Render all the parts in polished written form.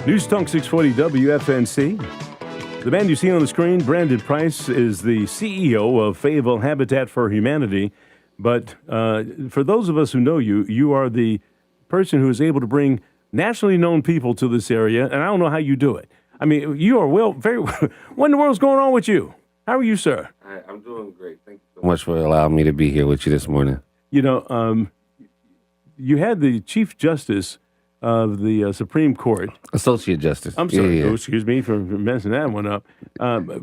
News Talk 640 WFNC. The man you see on the screen, Brandon Price, is the CEO of Fayetteville Habitat for Humanity. But for those of us who know you, you are the person who is able to bring nationally known people to this area, and I don't know how you do it. I mean, you are very. What in the world's going on with you? How are you, sir? I'm doing great. Thank you so much for allowing me to be here with you this morning. You know, you had the Chief Justice of the Supreme Court. Associate Justice. I'm sorry. Yeah. Oh, excuse me for messing that one up.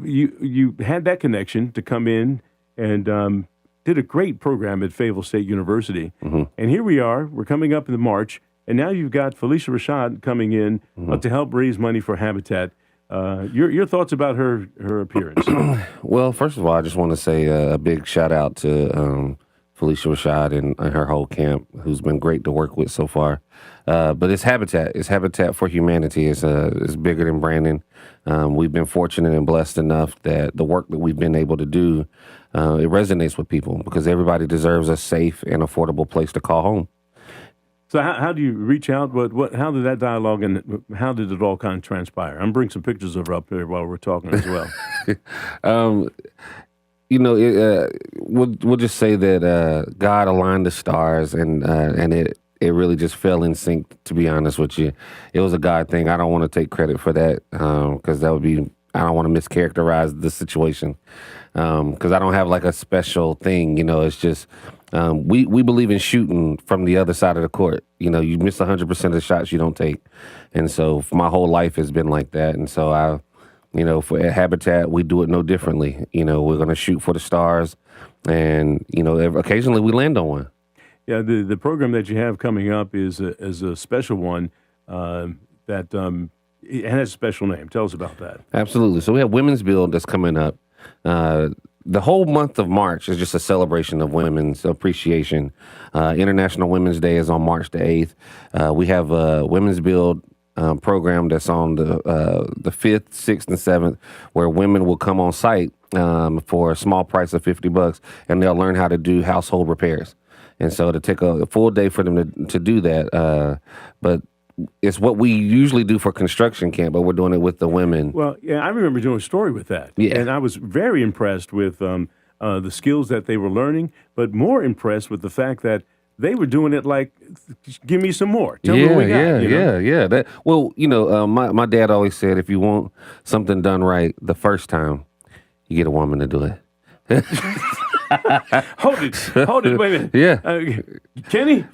You had that connection to come in and did a great program at Fayetteville State University. Mm-hmm. And here we are. We're coming up in the March. And now you've got Felicia Rashad coming in to help raise money for Habitat. Your thoughts about her appearance? Well, first of all, I just want to say a big shout out to Felicia Rashad and her whole camp, who's been great to work with so far. But it's Habitat. It's Habitat for Humanity. It's bigger than Brandon. We've been fortunate and blessed enough that the work that we've been able to do, it resonates with people because everybody deserves a safe and affordable place to call home. So how do you reach out? How did that dialogue and how did it all kind of transpire? I'm bringing some pictures of her up here while we're talking as well. We'll just say that God aligned the stars and it really just fell in sync, to be honest with you. It was a God thing. I don't want to take credit for that because that would be, I don't want to mischaracterize the situation because I don't have like a special thing, it's just, we believe in shooting from the other side of the court. You miss 100% of the shots you don't take. And so my whole life has been like that. And so for Habitat, we do it no differently. We're going to shoot for the stars and, occasionally we land on one. Yeah, the program that you have coming up is a special one that it has a special name. Tell us about that. Absolutely. So we have Women's Build that's coming up. The whole month of March is just a celebration of women's appreciation. International Women's Day is on March the 8th. We have a Women's Build program that's on the 5th, 6th, and 7th, where women will come on site for a small price of $50, and they'll learn how to do household repairs. And so to take a full day for them to do that, but it's what we usually do for construction camp, but we're doing it with the women. Well, yeah, I remember doing a story with that. Yeah. And I was very impressed with the skills that they were learning, but more impressed with the fact that they were doing it like, give me some more. Tell me what we got. Yeah. My dad always said, if you want something done right the first time, you get a woman to do it. Hold it, wait a minute. Yeah. Kenny?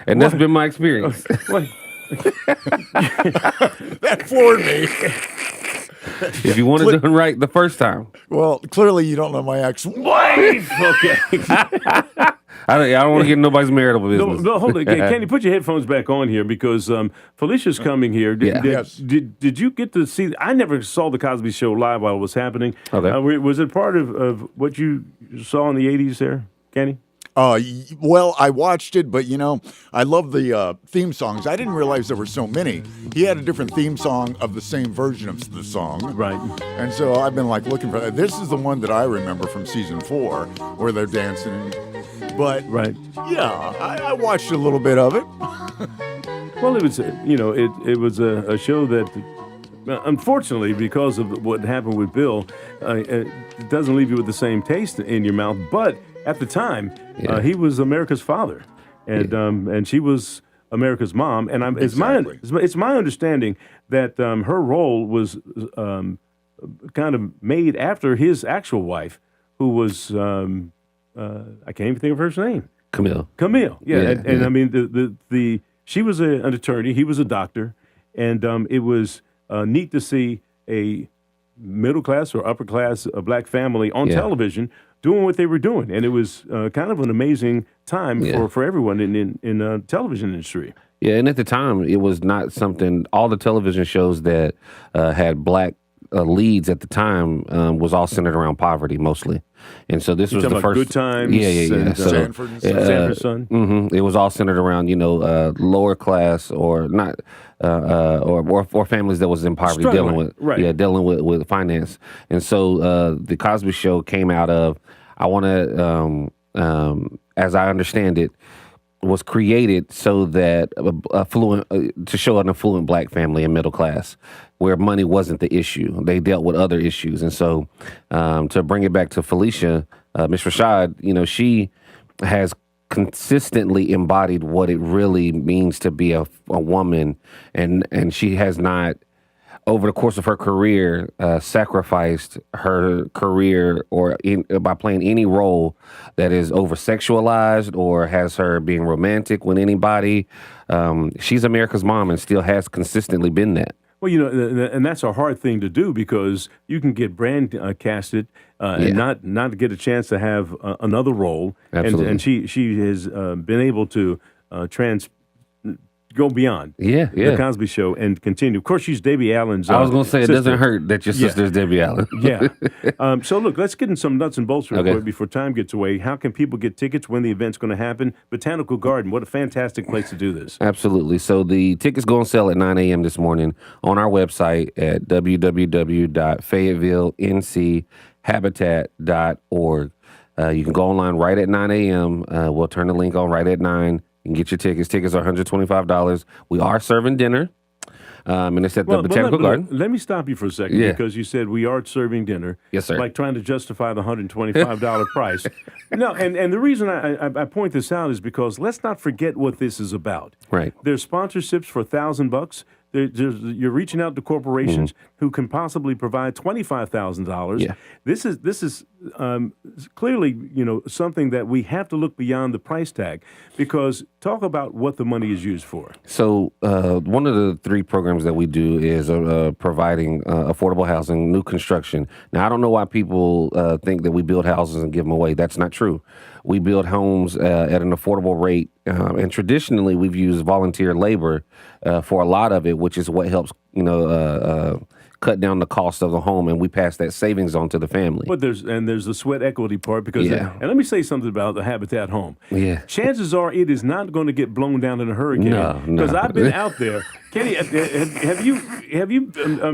And that's been my experience. Wait. That floored me. If you want it done right the first time. Well, clearly you don't know my Wife! Okay. I don't want to get in nobody's marital business. No, hold it. Kenny, put your headphones back on here because Felicia's coming here. Yes. Did you get to see? I never saw the Cosby Show live while it was happening. Okay. Was it part of what you saw in the 80s there, Kenny? Well, I watched it, but I love the theme songs. I didn't realize there were so many. He had a different theme song of the same version of the song. Right. And so I've been looking for that. This is the one that I remember from season 4 where they're dancing. But right. Yeah, I watched a little bit of it. Well, it was it was a show that unfortunately, because of what happened with Bill, it doesn't leave you with the same taste in your mouth. But at the time, he was America's father, and she was America's mom. And it's my understanding that her role was kind of made after his actual wife, who was I can't even think of her name. Camille. Yeah. And I mean she was an attorney. He was a doctor, and it was neat to see a middle class or upper class black family on television doing what they were doing, and it was kind of an amazing time for everyone in the television industry. Yeah, and at the time, it was not something. All the television shows that had black leads at the time was all centered around poverty mostly, and so this was the first. Good Times. Yeah. So, Sanford's Son. It was all centered around lower class or not or families that was in poverty dealing with finance, and so the Cosby Show came out of. I want to, as I understand it, was created so that to show an affluent black family and middle class where money wasn't the issue. They dealt with other issues. And so to bring it back to Felicia, Miss Rashad, she has consistently embodied what it really means to be a woman. And she has not, over the course of her career, sacrificed her career by playing any role that is over sexualized or has her being romantic with anybody. She's America's mom and still has consistently been that. Well, and that's a hard thing to do because you can get brand casted and not get a chance to have another role. Absolutely. And she has been able to go beyond the Cosby Show and continue. Of course, she's Debbie Allen's I was going to say, sister. It doesn't hurt that your sister's Debbie Allen. Yeah. So, look, let's get in some nuts and bolts real quick before time gets away. How can people get tickets when the event's going to happen? Botanical Garden, what a fantastic place to do this. Absolutely. So the tickets go on sale at 9 a.m. this morning on our website at www.FayettevilleNCHabitat.org. You can go online right at 9 a.m. We'll turn the link on right at 9. You can get your tickets. Tickets are $125. We are serving dinner, and it's at the Botanical Garden. Let me stop you for a second because you said we are serving dinner. Yes, sir. Like trying to justify the $125 price. No, and the reason I point this out is because let's not forget what this is about. Right. There's sponsorships for $1,000. You're reaching out to corporations who can possibly provide $25,000. Yeah. This is clearly something that we have to look beyond the price tag because talk about what the money is used for. So one of the 3 programs that we do is providing affordable housing, new construction. Now I don't know why people think that we build houses and give them away. That's not true. We build homes at an affordable rate, and traditionally we've used volunteer labor for a lot of it, which is what helps cut down the cost of the home, and we pass that savings on to the family. But there's the sweat equity part because, and let me say something about the Habitat home. Yeah. Chances are it is not going to get blown down in a hurricane. No. Because I've been out there. Kenny, have you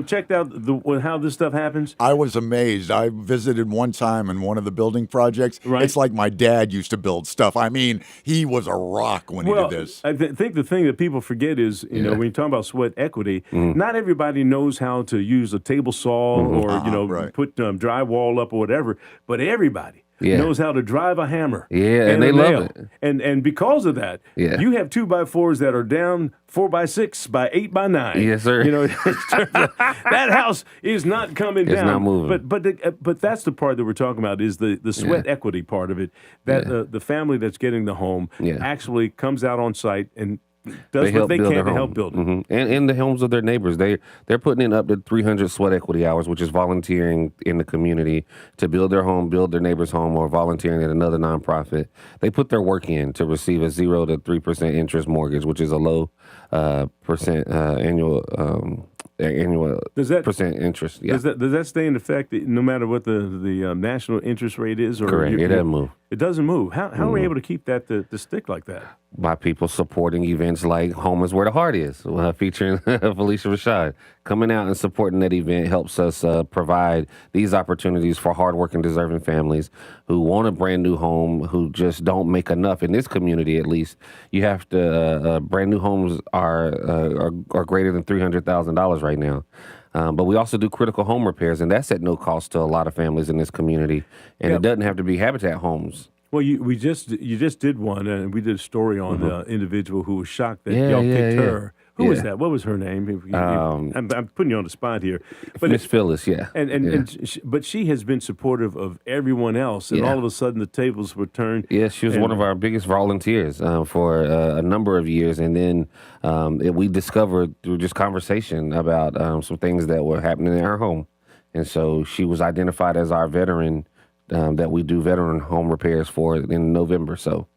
checked out how this stuff happens? I was amazed. I visited one time in one of the building projects. Right. It's like my dad used to build stuff. I mean, he was a rock when he did this. I think the thing that people forget is, when you talk about sweat equity, not everybody knows how to use a table saw or, put drywall up or whatever, but everybody knows how to drive a hammer. Yeah, and they love it. And because of that, you have 2x4s that are down 4x6 by 8x9. Yes, sir. That house is not coming down. It's not moving. But that's the part that we're talking about is the sweat equity part of it. That the family that's getting the home actually comes out on site and does what they can to help build it. And in the homes of their neighbors. They're putting in up to 300 sweat equity hours, which is volunteering in the community to build their home, build their neighbor's home, or volunteering at another nonprofit. They put their work in to receive a 0 to 3% interest mortgage, which is a low percent annual percent interest. Yeah. Does that stay in effect no matter what the national interest rate is? Or correct. It doesn't move. It doesn't move. How are we able to keep that to stick like that? By people supporting events like Home is Where the Heart Is, featuring Felicia Rashad. Coming out and supporting that event helps us provide these opportunities for hardworking, deserving families who want a brand new home, who just don't make enough in this community. At least you have to. Brand new homes are greater than $300,000 right now. But we also do critical home repairs, and that's at no cost to a lot of families in this community. And it doesn't have to be Habitat homes. Well, you just did one, and we did a story on the individual who was shocked that y'all picked her. Who was that? What was her name? I'm putting you on the spot here. But Miss Phyllis, but she has been supportive of everyone else, and all of a sudden the tables were turned. Yeah, she was one of our biggest volunteers for a number of years, and then we discovered through just conversation about some things that were happening in our home, and so she was identified as our veteran that we do veteran home repairs for in November. So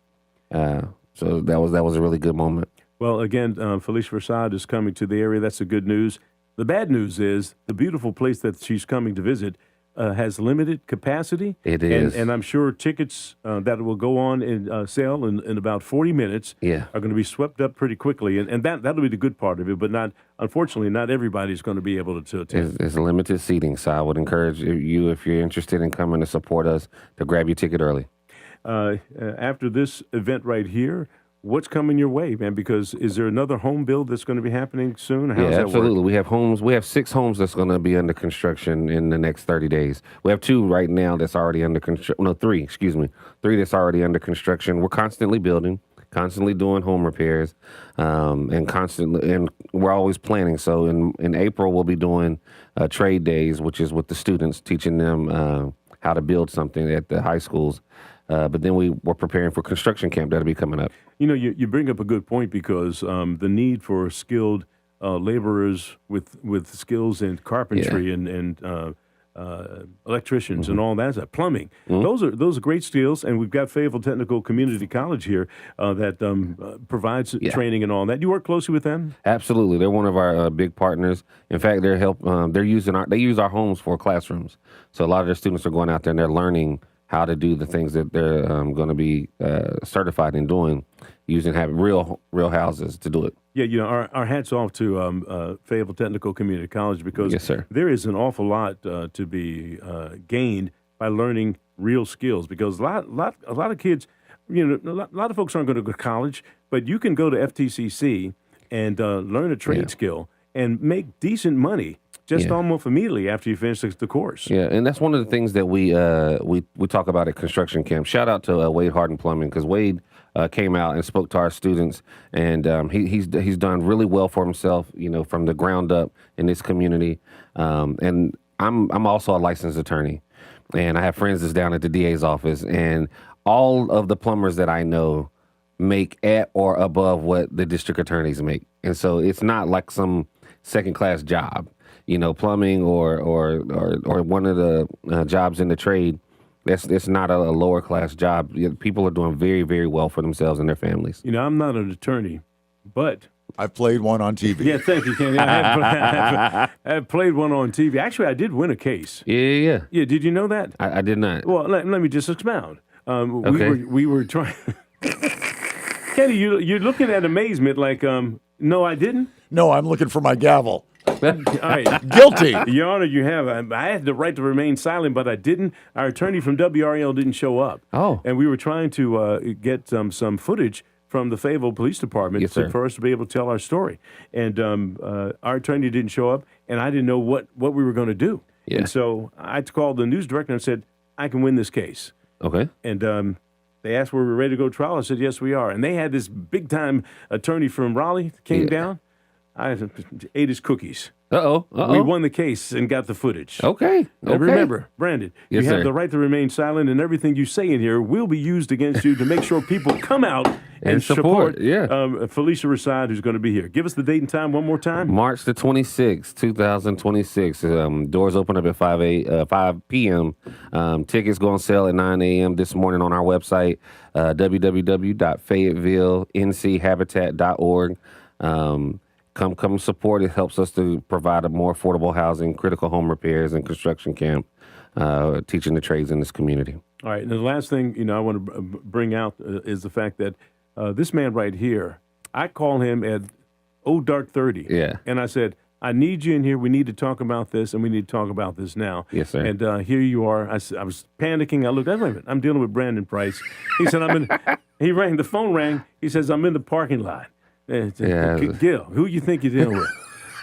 that was a really good moment. Well, again, Felicia Rashad is coming to the area. That's the good news. The bad news is the beautiful place that she's coming to visit has limited capacity. It is. And I'm sure tickets that will go on in sale in about 40 minutes are going to be swept up pretty quickly. And that'll be the good part of it. But unfortunately, not everybody's going to be able to attend. It's limited seating, so I would encourage you, if you're interested in coming to support us, to grab your ticket early. After this event right here, what's coming your way, man? Because is there another home build that's going to be happening soon? How does Yeah, that absolutely. work? We have homes. We have 6 homes that's going to be under construction in the next 30 days. We have 2 right now that's already under construction. No, 3. Excuse me, 3 that's already under construction. We're constantly building, constantly doing home repairs, and we're always planning. So in April we'll be doing trade days, which is with the students, teaching them how to build something at the high schools. But then we're preparing for construction camp that'll be coming up. You know, you bring up a good point because the need for skilled laborers with skills in carpentry and electricians and all that, plumbing. Those are great skills, and we've got Fayetteville Technical Community College here that provides training and all that. You work closely with them? Absolutely, they're one of our big partners. In fact, they use our homes for classrooms. So a lot of their students are going out there and they're learning how to do the things that they're going to be certified in doing, having real houses to do it. Yeah, you know, our hats off to Fayetteville Technical Community College because Yes, sir. there is an awful lot to be gained by learning real skills. Because a lot of kids, you know, a lot of folks aren't going to go to college, but you can go to FTCC and learn a trade skill and make decent money just almost immediately after you finish the course. Yeah, and that's one of the things that we talk about at construction camp. Shout out to Wade Harden Plumbing, because Wade came out and spoke to our students, and he's done really well for himself, you know, from the ground up in this community. And I'm also a licensed attorney, and I have friends that's down at the DA's office, and all of the plumbers that I know make at or above what the district attorneys make, and so it's not like some second class job. You know, plumbing or one of the jobs in the trade, it's not a lower class job. People are doing very, very well for themselves and their families. You know, I'm not an attorney, but I've played one on TV. yeah, thank you, Kenny. I have played one on TV. Actually, I did win a case. Yeah. Yeah, did you know that? I did not. Well, let me just expound. Okay. We were trying. Kenny, you're looking at amazement like, no, I didn't. No, I'm looking for my gavel. All right. Guilty. Your Honor, you have. I had the right to remain silent, but I didn't. Our attorney from WRL didn't show up. Oh. And we were trying to get some footage from the Fayetteville Police Department for us to be able to tell our story. And our attorney didn't show up, and I didn't know what we were going to do. Yeah. And so I called the news director and said, I can win this case. Okay. And they asked were we ready to go to trial. I said, yes, we are. And they had this big-time attorney from Raleigh came down. I ate his cookies. We won the case and got the footage. Okay. Now remember, Brandon, Yes, you have sir. the right to remain silent, and everything you say in here will be used against you to make sure people come out and support, Felicia Rasad, who's going to be here. Give us the date and time one more time. March the 26th, 2026. Doors open up at 5 p.m. Tickets go on sale at 9 a.m. this morning on our website, www.FayettevillenChabitat.org. Come support. It helps us to provide a more affordable housing, critical home repairs, and construction camp, teaching the trades in this community. All right, and the last thing I want to bring out is the fact that this man right here, I call him at dark 30. Yeah. And I said, I need you in here. We need to talk about this, and we need to talk about this now. Yes, sir. And here you are. I was panicking. I looked. Wait a minute. I'm dealing with Brandon Price. He said, he rang. The phone rang. He says, I'm in the parking lot. Gil, who you think you're dealing with?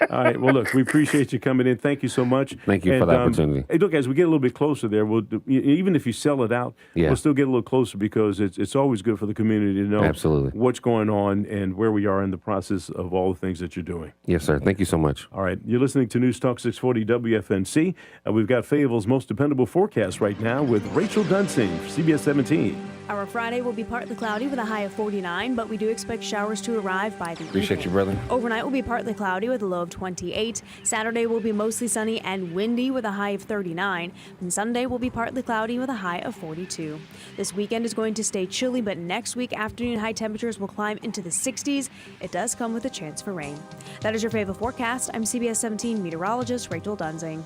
All right. Well, look, we appreciate you coming in. Thank you so much. Thank you for the opportunity. Hey, look, as we get a little bit closer there, even if you sell it out, we'll still get a little closer because it's always good for the community to know what's going on and where we are in the process of all the things that you're doing. Yes, sir. Thank you so much. All right. You're listening to News Talk 640 WFNC. We've got Fayetteville's most dependable forecast right now with Rachel Dunsing, CBS 17. Our Friday will be partly cloudy with a high of 49, but we do expect showers to arrive by the Appreciate evening. you, brother. Overnight will be partly cloudy with a low of 28. Saturday will be mostly sunny and windy with a high of 39. And Sunday will be partly cloudy with a high of 42. This weekend is going to stay chilly, but next week afternoon high temperatures will climb into the 60s. It does come with a chance for rain. That is your Fayetteville forecast. I'm CBS 17 meteorologist Rachel Dunsing.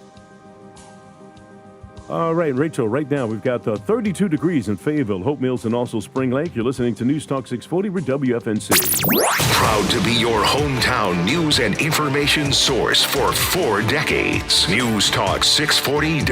All right, Rachel, right now we've got 32 degrees in Fayetteville, Hope Mills, and also Spring Lake. You're listening to News Talk 640 with WFNC. Proud to be your hometown news and information source for 4 decades. News Talk 640